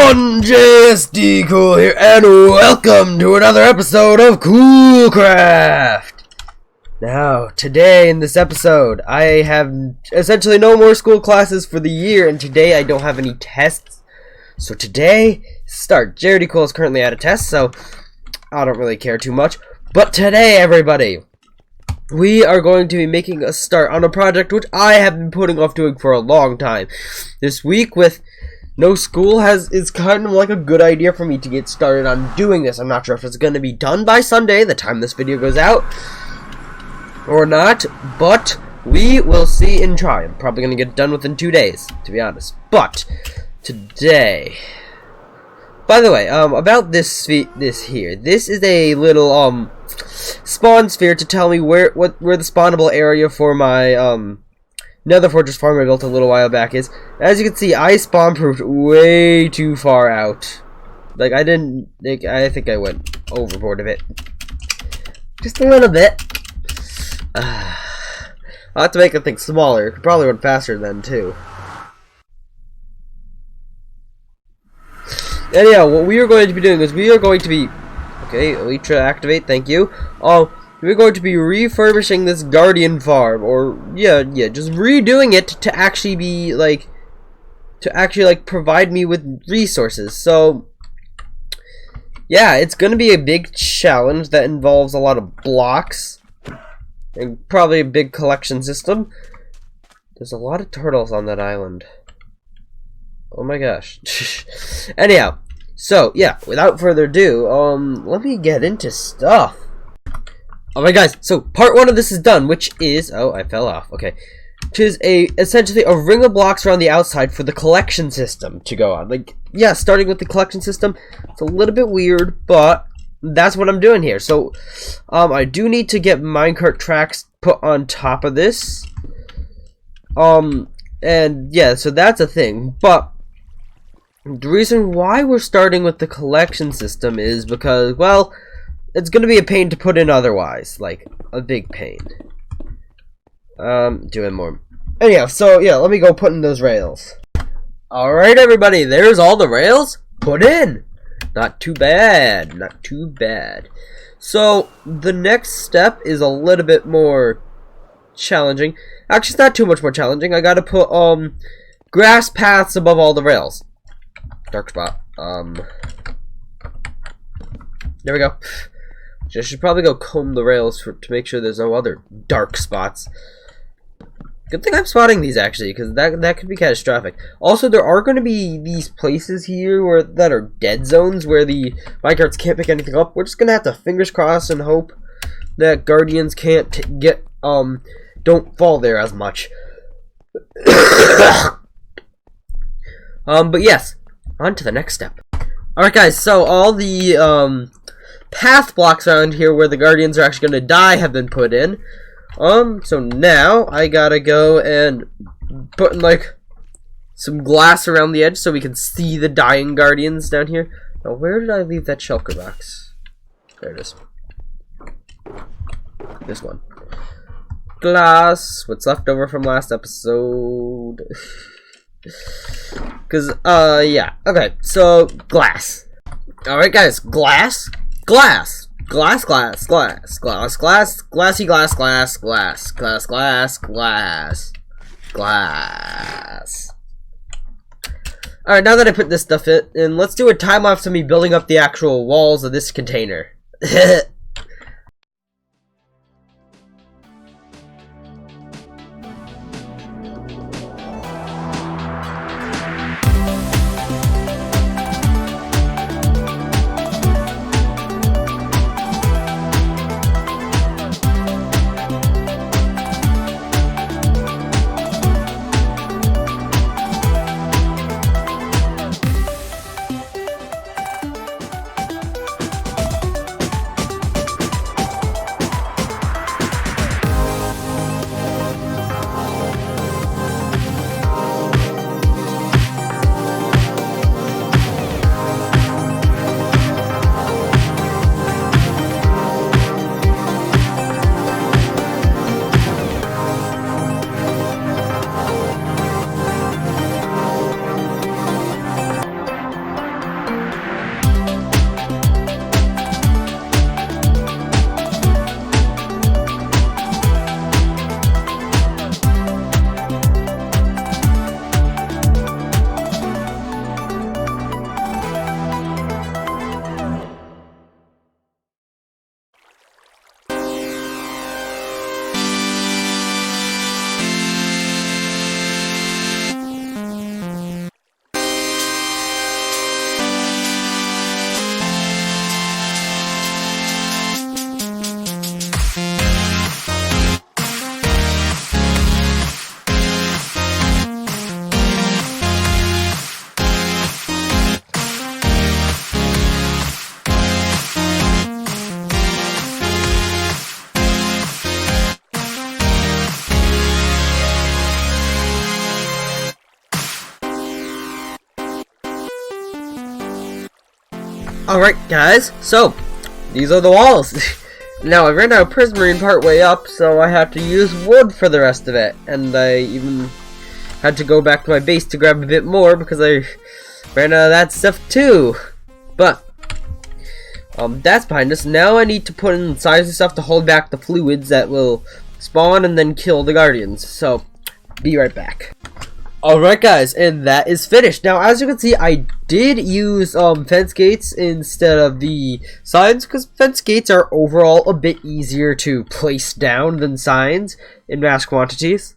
everyone, JSD Cool here, and welcome to another episode of Coolcraft! Now, today in this episode, I have essentially no more school classes for the year, and today I don't have any tests. So today, JSD Cool is currently at a test, so I don't really care too much. But today, everybody, we are going to be making a start on a project which I have been putting off doing for a long time. This week, with no school, is kind of like a good idea for me to get started on doing this. I'm not sure if it's going to be done by Sunday, the time this video goes out, or not, but we will see and try. I'm probably going to get it done within 2 days, to be honest. But today, by the way, about this here, this is a little spawn sphere to tell me where the spawnable area for my Nether Fortress farm I built a little while back is. As you can see, I spawn proofed way too far out. Like, I think I went overboard a bit. Just a little bit. I'll have to make the thing smaller. Could probably run faster then, too. Anyhow, what we are going to be doing is we are going to be... Okay, Elytra activate, thank you. We're going to be refurbishing this Guardian farm, or just redoing it to actually be provide me with resources. So yeah, it's gonna be a big challenge that involves a lot of blocks and probably a big collection system. There's a lot of turtles on that island. Oh my gosh. Anyhow, so yeah, without further ado, let me get into stuff. Alright guys, so part 1 of this is done, which is, oh, I fell off, okay, which is essentially a ring of blocks around the outside for the collection system to go on. Like, yeah, starting with the collection system, it's a little bit weird, but that's what I'm doing here. So, I do need to get minecart tracks put on top of this, and yeah, so that's a thing, but the reason why we're starting with the collection system is because, well, it's gonna be a pain to put in otherwise, like a big pain. Doing more. Anyhow, so yeah, let me go put in those rails. Alright everybody, there's all the rails put in. Not too bad, not too bad. So the next step is a little bit more challenging. Actually, it's not too much more challenging. I gotta put grass paths above all the rails. Dark spot. There we go. I should probably go comb the rails to make sure there's no other dark spots. Good thing I'm spotting these, actually, because that could be catastrophic. Also, there are going to be these places here that are dead zones where the minecarts can't pick anything up. We're just going to have to fingers crossed and hope that guardians can't don't fall there as much. But yes, on to the next step. Alright guys, so all the path blocks around here where the guardians are actually going to die have been put in. So now I gotta go and put in like some glass around the edge so we can see the dying guardians down here. Now where did I leave that shulker box? There it is. This one. Glass. What's left over from last episode? Cause yeah. Okay, so glass. Alright guys, glass. Glass, glass, glass, glass, glass, glass, glassy glass, glass, glass, glass, glass, glass, glass. Alright, now that I put this stuff in, let's do a time lapse of me building up the actual walls of this container. Alright guys, so these are the walls. Now I ran out of prismarine part way up, so I had to use wood for the rest of it. And I even had to go back to my base to grab a bit more because I ran out of that stuff too. But that's behind us. Now I need to put in size of stuff to hold back the fluids that will spawn and then kill the guardians. So be right back. Alright guys, and that is finished. Now as you can see, I did use fence gates instead of the signs because fence gates are overall a bit easier to place down than signs in mass quantities.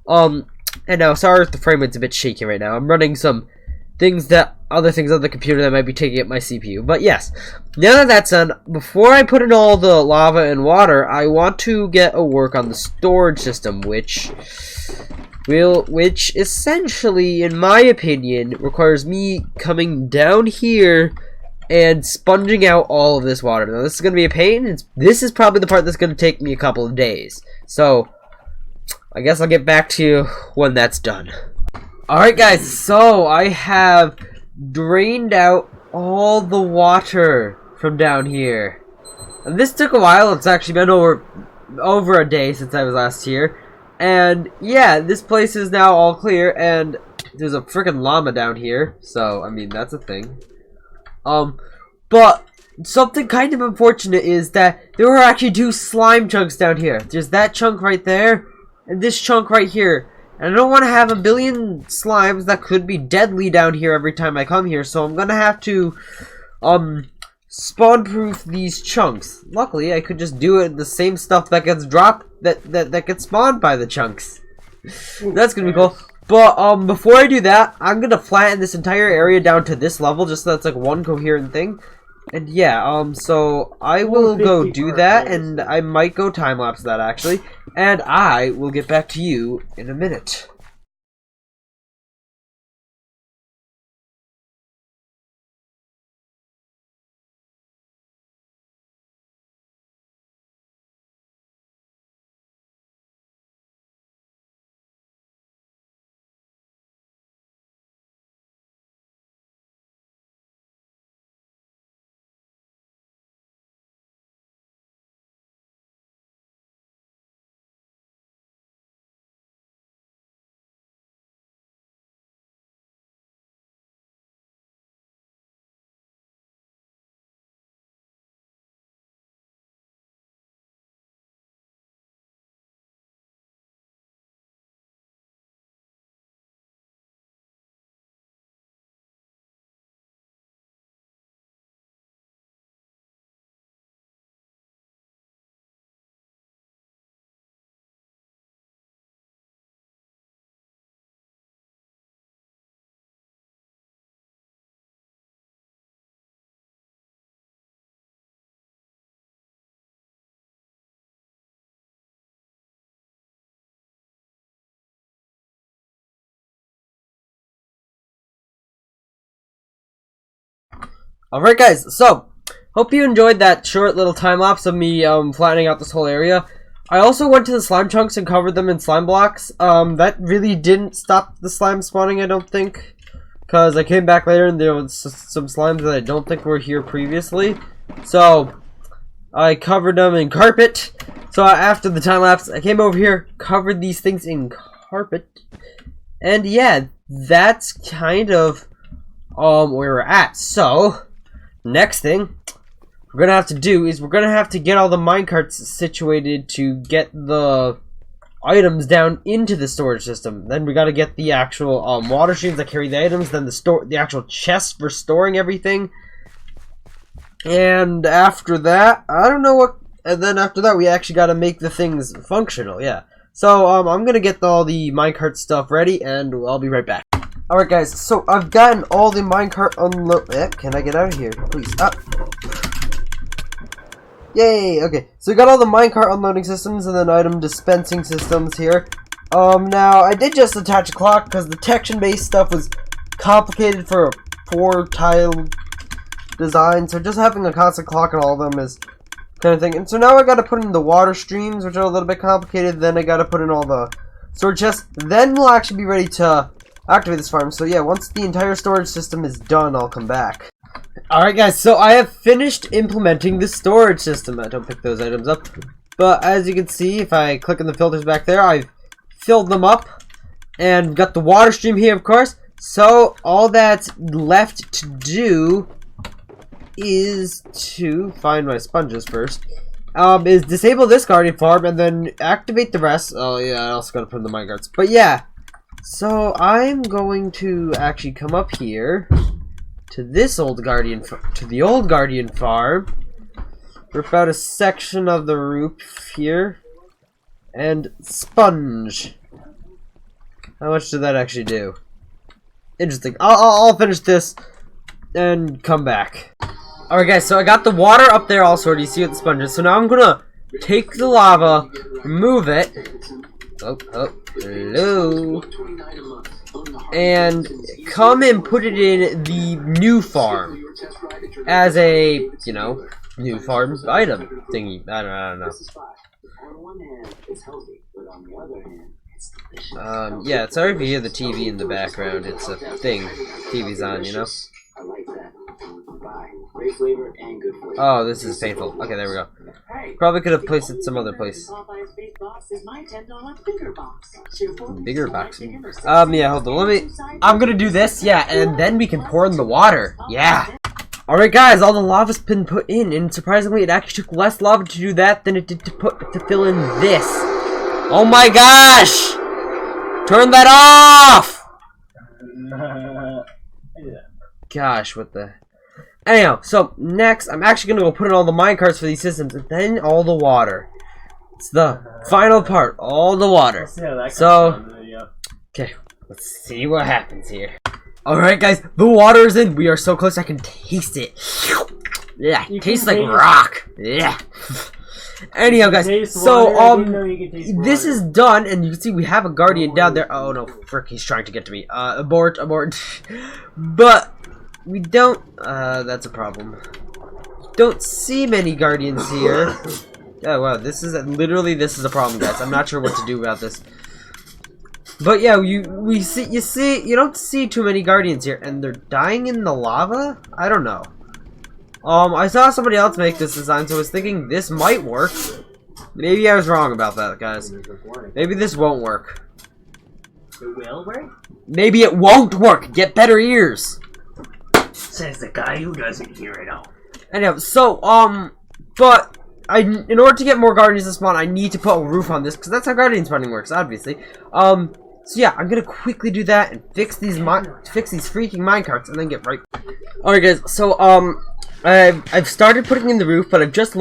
And now sorry if the frame rate's a bit shaky right now. I'm running some other things on the computer that might be taking up my CPU. But yes, now that that's done, before I put in all the lava and water, I want to get a work on the storage system, which essentially, in my opinion, requires me coming down here and sponging out all of this water. Now, this is going to be a pain. This is probably the part that's going to take me a couple of days. So, I guess I'll get back to you when that's done. Alright guys, so I have drained out all the water from down here. And this took a while. It's actually been over a day since I was last here. And yeah, this place is now all clear, and there's a freaking llama down here, so I mean that's a thing. But something kind of unfortunate is that there are actually 2 slime chunks down here. There's that chunk right there, and this chunk right here. And I don't want to have a billion slimes that could be deadly down here every time I come here, so I'm gonna have to spawn proof these chunks. Luckily, I could just do it the same stuff that gets dropped that gets spawned by the chunks. That's gonna be cool. But before I do that, I'm gonna flatten this entire area down to this level just so that's like one coherent thing. And yeah, so I will go do that, and I might go time lapse that actually, and I will get back to you in a minute. Alright guys, so hope you enjoyed that short little time lapse of me flattening out this whole area. I also went to the slime chunks and covered them in slime blocks. That really didn't stop the slime spawning, I don't think, because I came back later and there was some slimes that I don't think were here previously. So I covered them in carpet. So after the time lapse, I came over here, covered these things in carpet, and yeah, that's kind of where we're at. So next thing we're gonna have to do is we're gonna have to get all the minecarts situated to get the items down into the storage system. Then we gotta get the actual water streams that carry the items, then the actual chest for storing everything. And after that, I don't know what, and then after that we actually gotta make the things functional, yeah. So I'm gonna get all the minecart stuff ready and I'll be right back. Alright guys, so I've gotten all the minecart unloaded. Can I get out of here, please? Yay! Okay, so we got all the minecart unloading systems and then item dispensing systems here. Now I did just attach a clock because the detection-based stuff was complicated for a 4-tile design, so just having a constant clock on all of them is kind of thing. And so now I got to put in the water streams, which are a little bit complicated. Then I got to put in all the storage chests. Then we'll actually be ready to activate this farm. So yeah, once the entire storage system is done, I'll come back. Alright guys, so I have finished implementing the storage system. I don't pick those items up. But as you can see, if I click on the filters back there, I've filled them up. And got the water stream here, of course. So all that's left to do is to find my sponges first. Is disable this guardian farm and then activate the rest. Oh yeah, I also gotta put in the minecarts. But yeah, so I'm going to actually come up here to this old guardian, to the old guardian farm. Rip out a section of the roof here and sponge. How much did that actually do? Interesting. I'll finish this and come back. Alright guys, so I got the water up there all sorted. You see what the sponge is. So now I'm gonna take the lava, remove it. Hello. And come and put it in the new farm. As a, you know, new farm item thingy. I don't know. Yeah, sorry if you hear the TV in the background. It's a thing. TV's on, you know? Oh, this is painful. Okay, there we go. Probably could have placed it some other place. Bigger box. Yeah, hold on. I'm gonna do this, yeah, and then we can pour in the water. Yeah. Alright guys, all the lava's been put in, and surprisingly it actually took less lava to do that than it did to fill in this. Oh my gosh! Turn that off! Gosh, what the... Anyhow, so next, I'm actually going to go put in all the minecarts for these systems, and then all the water. It's the final part, all the water. So, okay, let's see what happens here. Alright guys, the water is in. We are so close I can taste it. Yeah, it tastes like rock. Yeah. Anyhow guys, so this is done, and you can see we have a guardian down there. Oh no, frick, he's trying to get to me. Abort. But we don't, that's a problem. Don't see many guardians here. Oh wow, this is a problem, guys. I'm not sure what to do about this. But yeah, you don't see too many guardians here, and they're dying in the lava? I don't know. I saw somebody else make this design, so I was thinking this might work. Maybe I was wrong about that, guys. Maybe this won't work. It will work? Maybe it won't work. Get better ears. Says the guy who doesn't hear it all. Anyhow, so, but in order to get more guardians to spawn, I need to put a roof on this, because that's how guardian spawning works, obviously. So yeah, I'm gonna quickly do that and fix these freaking minecarts, and then get right. Alright guys, so I've started putting in the roof, but I've just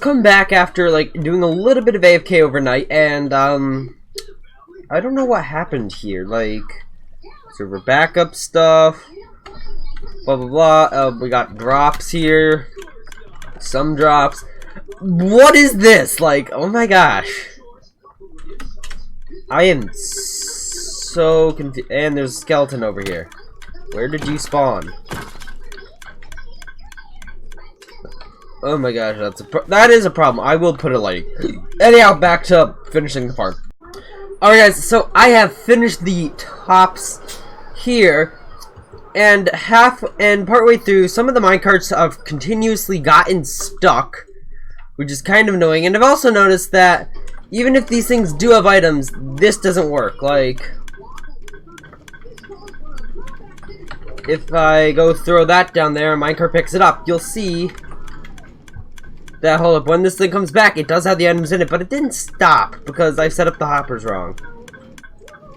come back after like doing a little bit of AFK overnight, and I don't know what happened here. Like server backup stuff, blah blah blah. We got drops here, some drops. What is this? Like, oh my gosh. I am so confused. And there's a skeleton over here. Where did you spawn? Oh my gosh, that is a problem. I will put a lighting. Anyhow, back to finishing the farm. Alright guys, so I have finished the tops here, and partway through, some of the minecarts have continuously gotten stuck, which is kind of annoying. And I've also noticed that even if these things do have items, this doesn't work. Like, if I go throw that down there and minecart picks it up, you'll see that, hold up, when this thing comes back, it does have the items in it, but it didn't stop because I've set up the hoppers wrong.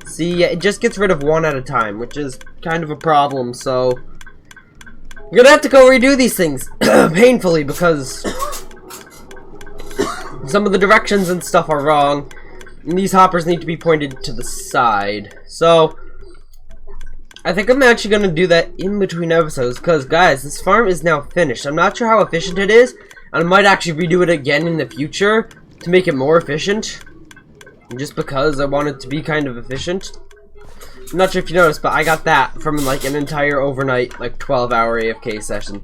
See, yeah, it just gets rid of one at a time, which is kind of a problem, so I'm gonna have to go redo these things painfully, because some of the directions and stuff are wrong, and these hoppers need to be pointed to the side. So I think I'm actually going to do that in between episodes, because guys, this farm is now finished. I'm not sure how efficient it is, and I might actually redo it again in the future to make it more efficient, just because I want it to be kind of efficient. I'm not sure if you noticed, but I got that from like an entire overnight, like 12-hour AFK session,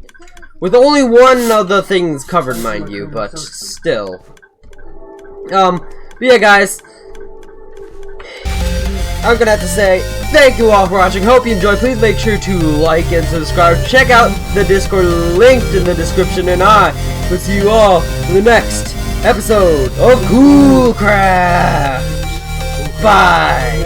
with only one of the things covered, mind you, but still. But yeah, guys, I'm gonna have to say thank you all for watching. Hope you enjoyed. Please make sure to like and subscribe. Check out the Discord linked in the description, and I will see you all in the next episode of Cool Craft. Bye.